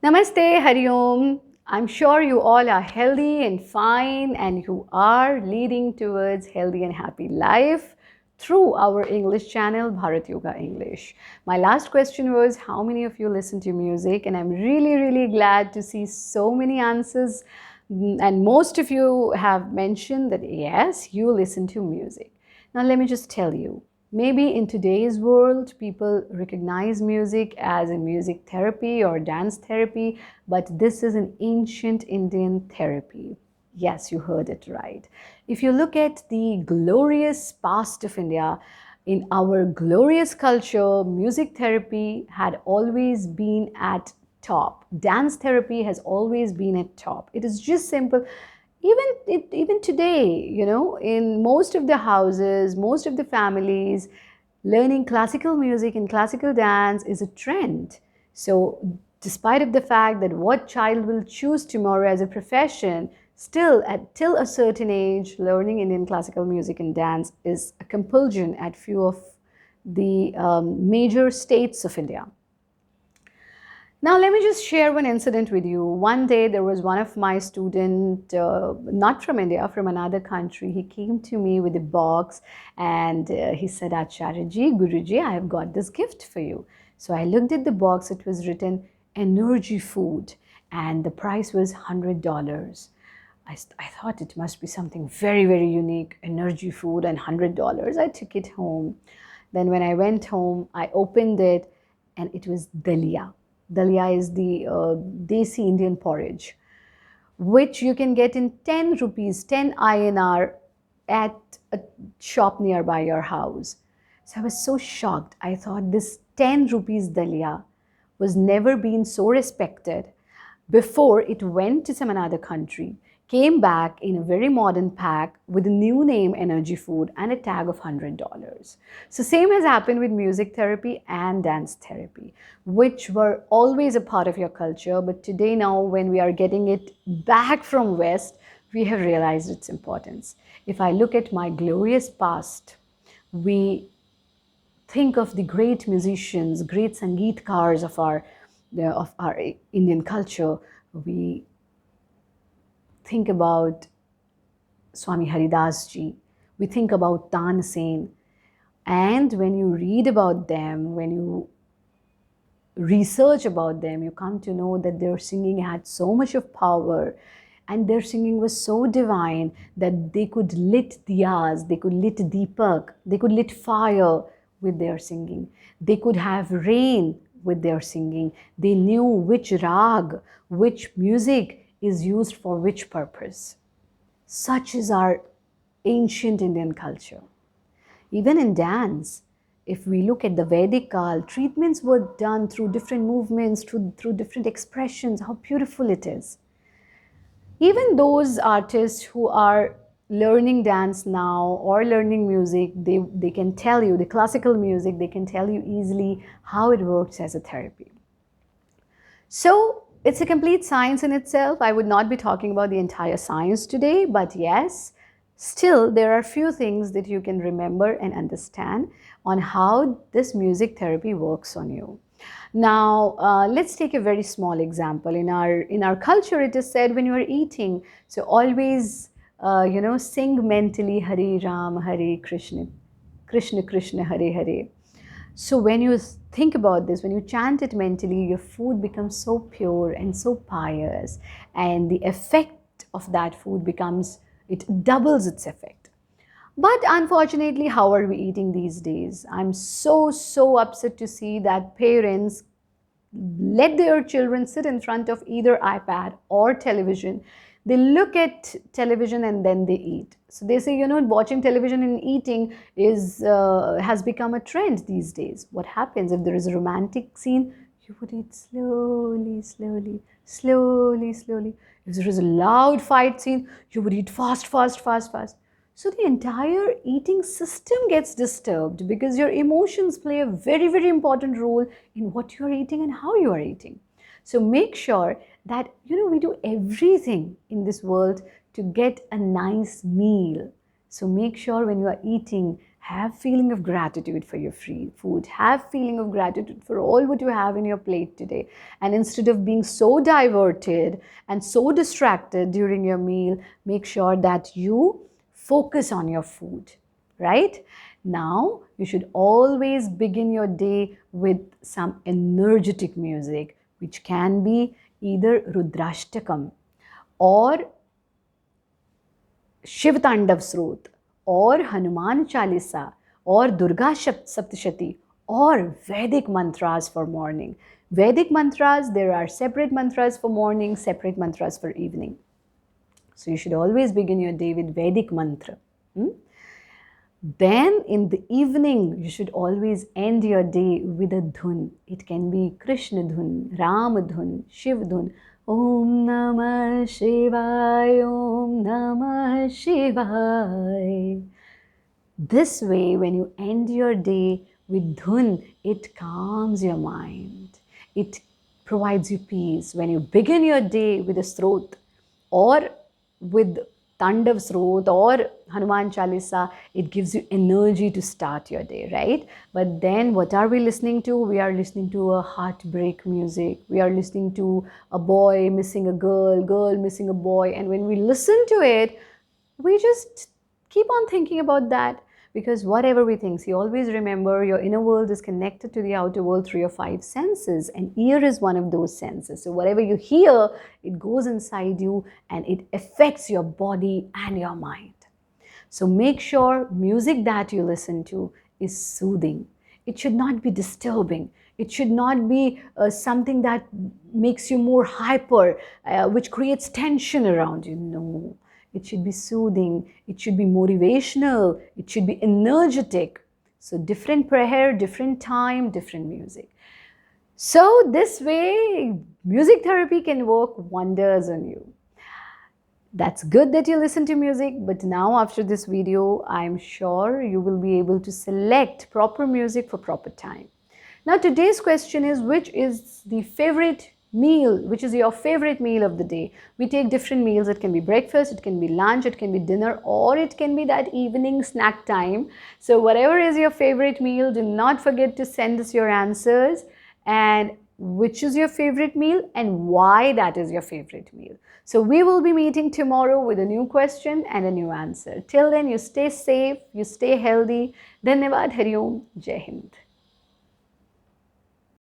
Namaste, Hari Om. I'm sure you all are healthy and fine and you are leading towards healthy and happy life through our English channel, Bharat Yoga English. My last question was how many of you listen to music? And I'm really glad to see so many answers. And most of you have mentioned that yes, you listen to music. Now, let me just tell you. Maybe in today's world, people recognize music as a music therapy or dance therapy, but this is an ancient Indian therapy. Yes, you heard it right. If you look at the glorious past of India, in our glorious culture, music therapy had always been at top. Dance therapy has always been at top. It is just simple. Even today, in most of the houses, most of the families, learning classical music and classical dance is a trend. So despite of the fact that what child will choose tomorrow as a profession, still at till a certain age, learning Indian classical music and dance is a compulsion at few of the major states of India. Now, let me just share one incident with you. One day, there was one of my student, not from India, from another country. He came to me with a box and he said, Acharya ji, Guruji, I have got this gift for you. So I looked at the box. It was written energy food and the price was $100. I thought it must be something very unique, energy food and $100. I took it home. Then when I went home, I opened it and it was dalia. Dalia is the desi Indian porridge, which you can get in 10 rupees, 10 INR at a shop nearby your house. So I was so shocked. I thought this 10 rupees dalia was never been so respected before it went to some another country, came back in a very modern pack with a new name energy food and a tag of $100. So same has happened with music therapy and dance therapy, which were always a part of your culture, but today now when we are getting it back from West, we have realized its importance. If I look at my glorious past, we think of the great musicians, great sangeetkars of our Indian culture. We think about Swami Haridas ji. We think about Tansen. And when you read about them, when you research about them, you come to know that their singing had so much of power and their singing was so divine that they could lit diyas, they could lit deepak, they could lit fire with their singing. They could have rain with their singing. They knew which rag, which music is used for which purpose. Such is our ancient Indian culture. Even in dance, if we look at the Vedic Kal, treatments were done through different movements, through different expressions, how beautiful it is. Even those artists who are learning dance now or learning music, they can tell you, the classical music, they can tell you easily how it works as a therapy. So it's a complete science in itself. I would not be talking about the entire science today, but yes, still there are few things that you can remember and understand on how this music therapy works on you. Now, let's take a very small example. In our culture, it is said when you are eating, so always, sing mentally Hare Ram, Hare Krishna, Krishna Krishna, Hare Hare. So when you think about this, when you chant it mentally, your food becomes so pure and so pious, and the effect of that food becomes, it doubles its effect. But unfortunately, how are we eating these days? I'm so upset to see that parents let their children sit in front of either iPad or television. They look at television and then they eat. So they say, watching television and eating has become a trend these days. What happens if there is a romantic scene? You would eat slowly, slowly, slowly, slowly. If there is a loud fight scene, you would eat fast, fast, fast, fast. So the entire eating system gets disturbed because your emotions play a very important role in what you are eating and how you are eating. So make sure that we do everything in this world to get a nice meal. So make sure when you are eating Have feeling of gratitude for your free food. Have feeling of gratitude for all what you have in your plate today. And instead of being so diverted and so distracted during your meal, make sure that you focus on your food, right? Now, you should always begin your day with some energetic music, which can be either Rudrashtakam or Shiv Tandav Srot or Hanuman Chalisa or Durga Saptashati or Vedic mantras for morning. Vedic mantras, there are separate mantras for morning, separate mantras for evening. So you should always begin your day with Vedic mantra. Then in the evening, you should always end your day with a dhun. It can be Krishna dhun, Ram dhun, Shiv dhun. Om Namah Shivaya, Om Namah Shivaya. This way, when you end your day with dhun, it calms your mind. It provides you peace. When you begin your day with a srot or with Tandav Srot or Hanuman Chalisa, it gives you energy to start your day, right? But then what are we listening to? We are listening to a heartbreak music. We are listening to a boy missing a girl, girl missing a boy. And when we listen to it, we just keep on thinking about that. Because whatever we think, see, always remember your inner world is connected to the outer world through your five senses, and ear is one of those senses. So whatever you hear, it goes inside you and it affects your body and your mind. So make sure music that you listen to is soothing. It should not be disturbing. It should not be something that makes you more hyper, which creates tension around you. No. It should be soothing, it should be motivational, it should be energetic. So different prayer, different time, different music. So this way, music therapy can work wonders on you. That's good that you listen to music, but now after this video, I'm sure you will be able to select proper music for proper time. Now today's question is, which is the favorite meal, which is your favorite meal of the day? We take different meals. It can be breakfast, it can be lunch, it can be dinner, or it can be that evening snack time. So whatever is your favorite meal, do not forget to send us your answers and which is your favorite meal and why that is your favorite meal. So we will be meeting tomorrow with a new question and a new answer. Till then, you stay safe, you stay healthy. Dhanyavad, Hari Om, Jai Hind.